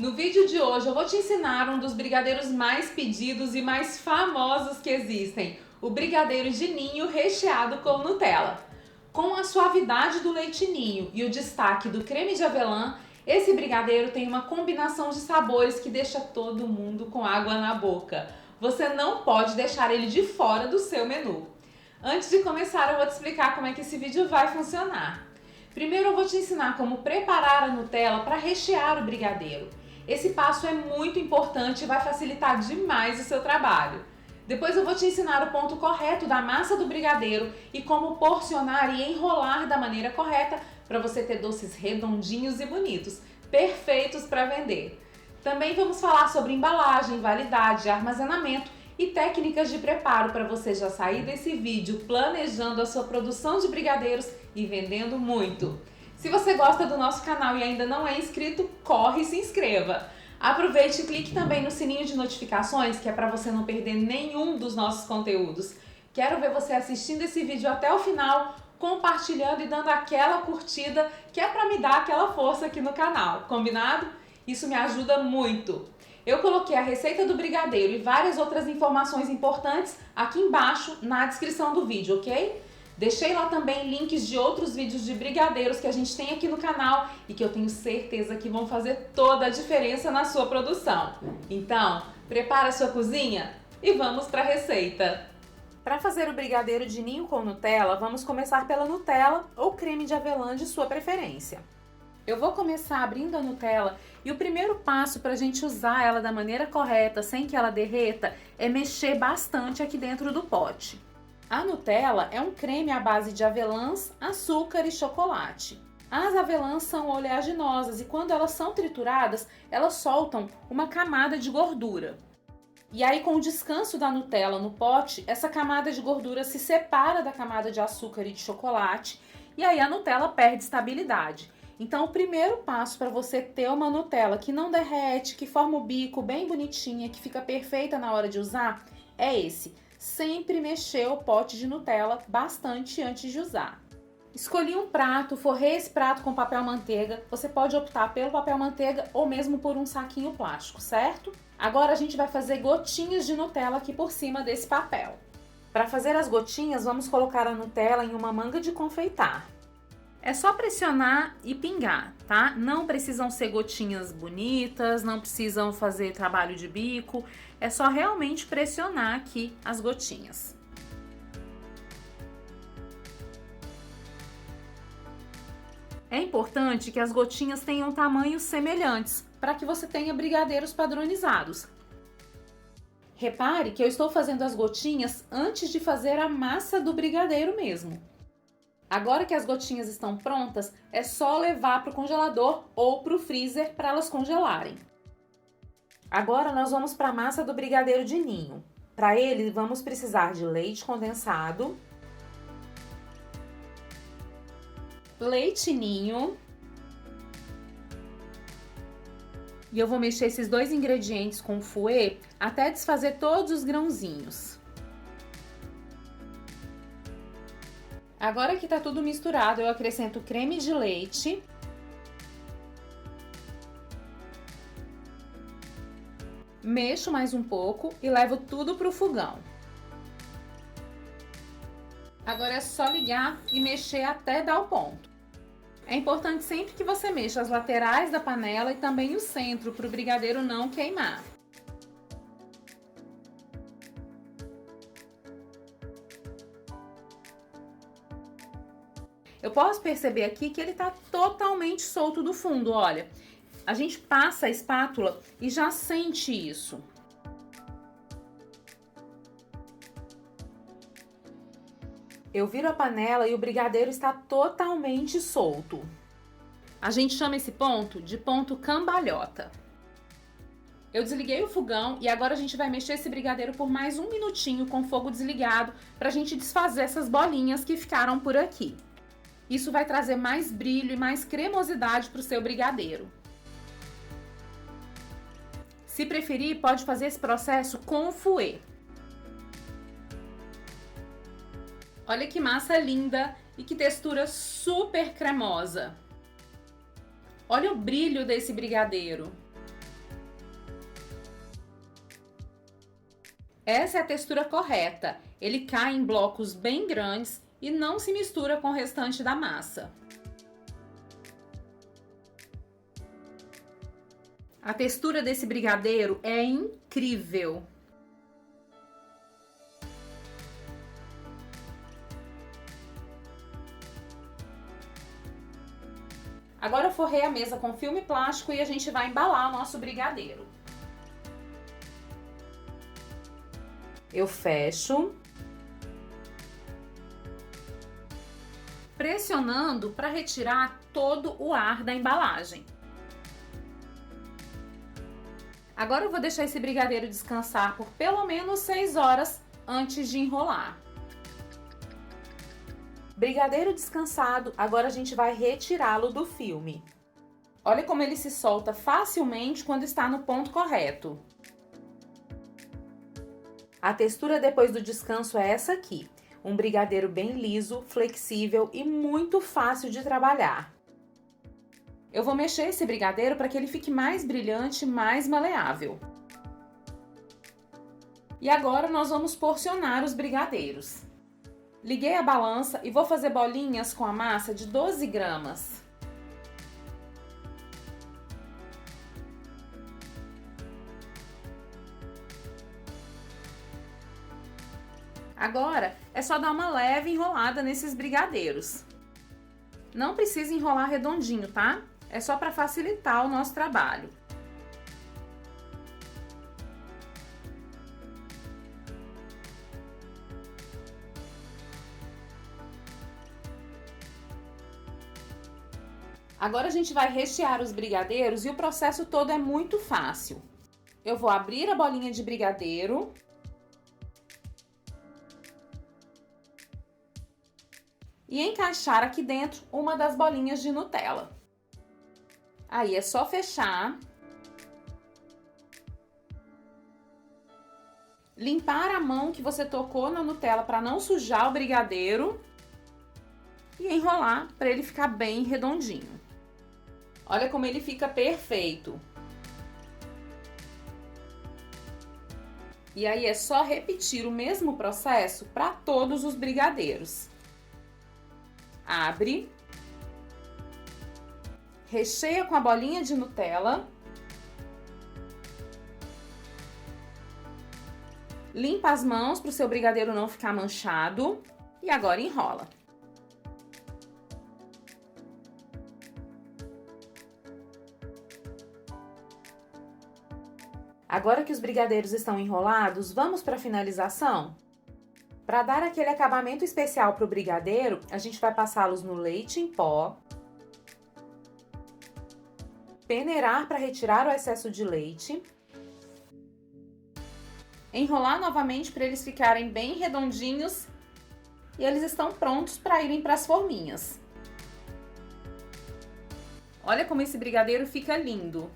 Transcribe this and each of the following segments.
No vídeo de hoje eu vou te ensinar um dos brigadeiros mais pedidos e mais famosos que existem, o brigadeiro de ninho recheado com Nutella. Com a suavidade do leite ninho e o destaque do creme de avelã, esse brigadeiro tem uma combinação de sabores que deixa todo mundo com água na boca. Você não pode deixar ele de fora do seu menu. Antes de começar, eu vou te explicar como é que esse vídeo vai funcionar. Primeiro eu vou te ensinar como preparar a Nutella para rechear o brigadeiro. Esse passo é muito importante e vai facilitar demais o seu trabalho. Depois eu vou te ensinar o ponto correto da massa do brigadeiro e como porcionar e enrolar da maneira correta para você ter doces redondinhos e bonitos, perfeitos para vender. Também vamos falar sobre embalagem, validade, armazenamento e técnicas de preparo para você já sair desse vídeo planejando a sua produção de brigadeiros e vendendo muito. Se você gosta do nosso canal e ainda não é inscrito, corre e se inscreva. Aproveite e clique também no sininho de notificações, que é para você não perder nenhum dos nossos conteúdos. Quero ver você assistindo esse vídeo até o final, compartilhando e dando aquela curtida, que é para me dar aquela força aqui no canal, combinado? Isso me ajuda muito. Eu coloquei a receita do brigadeiro e várias outras informações importantes aqui embaixo na descrição do vídeo, ok? Deixei lá também links de outros vídeos de brigadeiros que a gente tem aqui no canal e que eu tenho certeza que vão fazer toda a diferença na sua produção. Então, prepara a sua cozinha e vamos para a receita. Para fazer o brigadeiro de ninho com Nutella, vamos começar pela Nutella ou creme de avelã de sua preferência. Eu vou começar abrindo a Nutella e o primeiro passo para a gente usar ela da maneira correta, sem que ela derreta, é mexer bastante aqui dentro do pote. A Nutella é um creme à base de avelãs, açúcar e chocolate. As avelãs são oleaginosas e quando elas são trituradas, elas soltam uma camada de gordura. E aí, com o descanso da Nutella no pote, essa camada de gordura se separa da camada de açúcar e de chocolate e aí a Nutella perde estabilidade. Então, o primeiro passo para você ter uma Nutella que não derrete, que forma o bico bem bonitinha, que fica perfeita na hora de usar, é esse. Sempre mexer o pote de Nutella bastante antes de usar. Escolhi um prato, forrei esse prato com papel manteiga. Você pode optar pelo papel manteiga ou mesmo por um saquinho plástico, certo? Agora a gente vai fazer gotinhas de Nutella aqui por cima desse papel. Para fazer as gotinhas, vamos colocar a Nutella em uma manga de confeitar. É só pressionar e pingar, tá? Não precisam ser gotinhas bonitas, não precisam fazer trabalho de bico, é só realmente pressionar aqui as gotinhas. É importante que as gotinhas tenham tamanhos semelhantes, para que você tenha brigadeiros padronizados. Repare que eu estou fazendo as gotinhas antes de fazer a massa do brigadeiro mesmo. Agora que as gotinhas estão prontas, é só levar para o congelador ou para o freezer para elas congelarem. Agora nós vamos para a massa do brigadeiro de ninho. Para ele, vamos precisar de leite condensado, leite ninho, e eu vou mexer esses dois ingredientes com fouet até desfazer todos os grãozinhos. Agora que tá tudo misturado, eu acrescento creme de leite. Mexo mais um pouco e levo tudo pro fogão. Agora é só ligar e mexer até dar o ponto. É importante sempre que você mexa as laterais da panela e também o centro, para o brigadeiro não queimar. Eu posso perceber aqui que ele está totalmente solto do fundo, olha. A gente passa a espátula e já sente isso. Eu viro a panela e o brigadeiro está totalmente solto. A gente chama esse ponto de ponto cambalhota. Eu desliguei o fogão e agora a gente vai mexer esse brigadeiro por mais um minutinho com o fogo desligado para a gente desfazer essas bolinhas que ficaram por aqui. Isso vai trazer mais brilho e mais cremosidade para o seu brigadeiro. Se preferir, pode fazer esse processo com o fouet. Olha que massa linda e que textura super cremosa. Olha o brilho desse brigadeiro. Essa é a textura correta. Ele cai em blocos bem grandes e não se mistura com o restante da massa. A textura desse brigadeiro é incrível. Agora eu forrei a mesa com filme plástico e a gente vai embalar o nosso brigadeiro. Eu fecho, pressionando para retirar todo o ar da embalagem. Agora eu vou deixar esse brigadeiro descansar por pelo menos 6 horas antes de enrolar. Brigadeiro descansado, agora a gente vai retirá-lo do filme. Olha como ele se solta facilmente quando está no ponto correto. A textura depois do descanso é essa aqui. Um brigadeiro bem liso, flexível e muito fácil de trabalhar. Eu vou mexer esse brigadeiro para que ele fique mais brilhante, mais maleável. E agora nós vamos porcionar os brigadeiros. Liguei a balança e vou fazer bolinhas com a massa de 12 gramas. Agora é só dar uma leve enrolada nesses brigadeiros. Não precisa enrolar redondinho, tá? É só para facilitar o nosso trabalho. Agora a gente vai rechear os brigadeiros e o processo todo é muito fácil. Eu vou abrir a bolinha de brigadeiro. E encaixar aqui dentro uma das bolinhas de Nutella. Aí é só fechar. Limpar a mão que você tocou na Nutella para não sujar o brigadeiro. E enrolar para ele ficar bem redondinho. Olha como ele fica perfeito. E aí é só repetir o mesmo processo para todos os brigadeiros. Abre, recheia com a bolinha de Nutella, limpa as mãos para o seu brigadeiro não ficar manchado e agora enrola. Agora que os brigadeiros estão enrolados, vamos para a finalização? Para dar aquele acabamento especial para o brigadeiro, a gente vai passá-los no leite em pó, peneirar para retirar o excesso de leite, enrolar novamente para eles ficarem bem redondinhos e eles estão prontos para irem para as forminhas. Olha como esse brigadeiro fica lindo!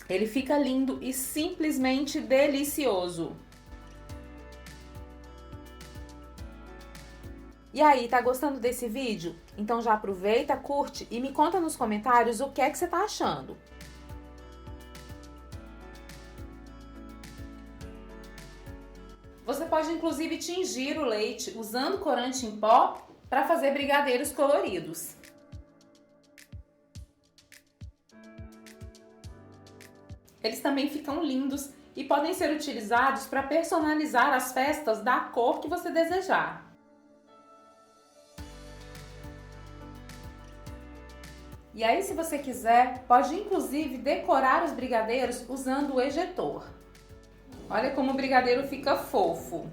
Ele fica lindo e simplesmente delicioso. E aí, tá gostando desse vídeo? Então já aproveita, curte e me conta nos comentários o que é que você tá achando. Você pode inclusive tingir o leite usando corante em pó para fazer brigadeiros coloridos. Eles também ficam lindos e podem ser utilizados para personalizar as festas da cor que você desejar. E aí, se você quiser, pode inclusive decorar os brigadeiros usando o ejetor. Olha como o brigadeiro fica fofo.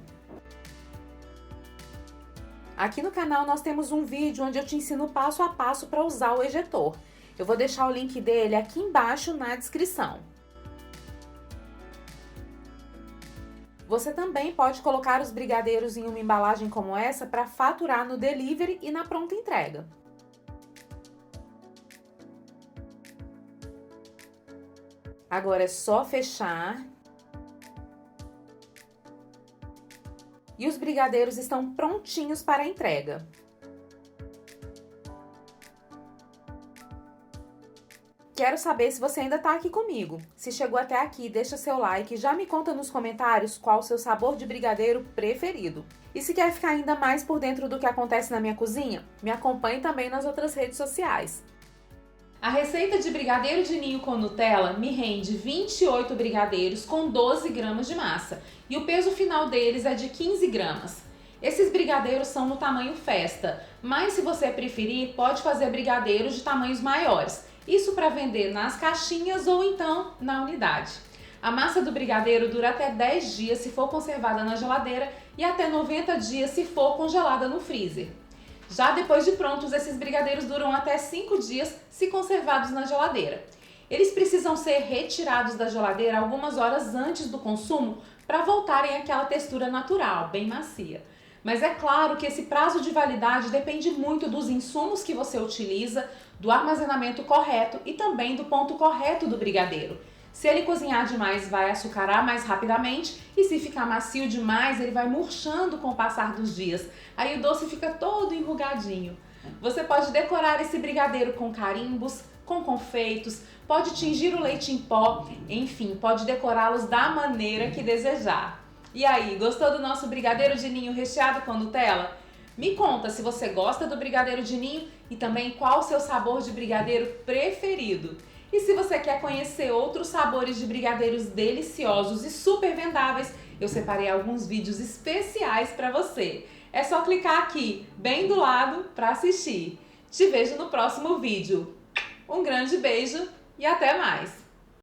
Aqui no canal nós temos um vídeo onde eu te ensino passo a passo para usar o ejetor. Eu vou deixar o link dele aqui embaixo na descrição. Você também pode colocar os brigadeiros em uma embalagem como essa para faturar no delivery e na pronta entrega. Agora é só fechar. E os brigadeiros estão prontinhos para a entrega. Quero saber se você ainda tá aqui comigo. Se chegou até aqui, deixa seu like e já me conta nos comentários qual o seu sabor de brigadeiro preferido. E se quer ficar ainda mais por dentro do que acontece na minha cozinha, me acompanhe também nas outras redes sociais. A receita de brigadeiro de ninho com Nutella me rende 28 brigadeiros com 12 gramas de massa e o peso final deles é de 15 gramas. Esses brigadeiros são no tamanho festa, mas se você preferir, pode fazer brigadeiros de tamanhos maiores. Isso para vender nas caixinhas ou então na unidade. A massa do brigadeiro dura até 10 dias se for conservada na geladeira e até 90 dias se for congelada no freezer. Já depois de prontos, esses brigadeiros duram até 5 dias se conservados na geladeira. Eles precisam ser retirados da geladeira algumas horas antes do consumo para voltarem àquela textura natural, bem macia. Mas é claro que esse prazo de validade depende muito dos insumos que você utiliza, do armazenamento correto e também do ponto correto do brigadeiro. Se ele cozinhar demais, vai açucarar mais rapidamente e se ficar macio demais, ele vai murchando com o passar dos dias. Aí o doce fica todo enrugadinho. Você pode decorar esse brigadeiro com carimbos, com confeitos, pode tingir o leite em pó, enfim, pode decorá-los da maneira que desejar. E aí, gostou do nosso brigadeiro de ninho recheado com Nutella? Me conta se você gosta do brigadeiro de ninho e também qual o seu sabor de brigadeiro preferido. E se você quer conhecer outros sabores de brigadeiros deliciosos e super vendáveis, eu separei alguns vídeos especiais para você. É só clicar aqui, bem do lado, para assistir. Te vejo no próximo vídeo. Um grande beijo e até mais!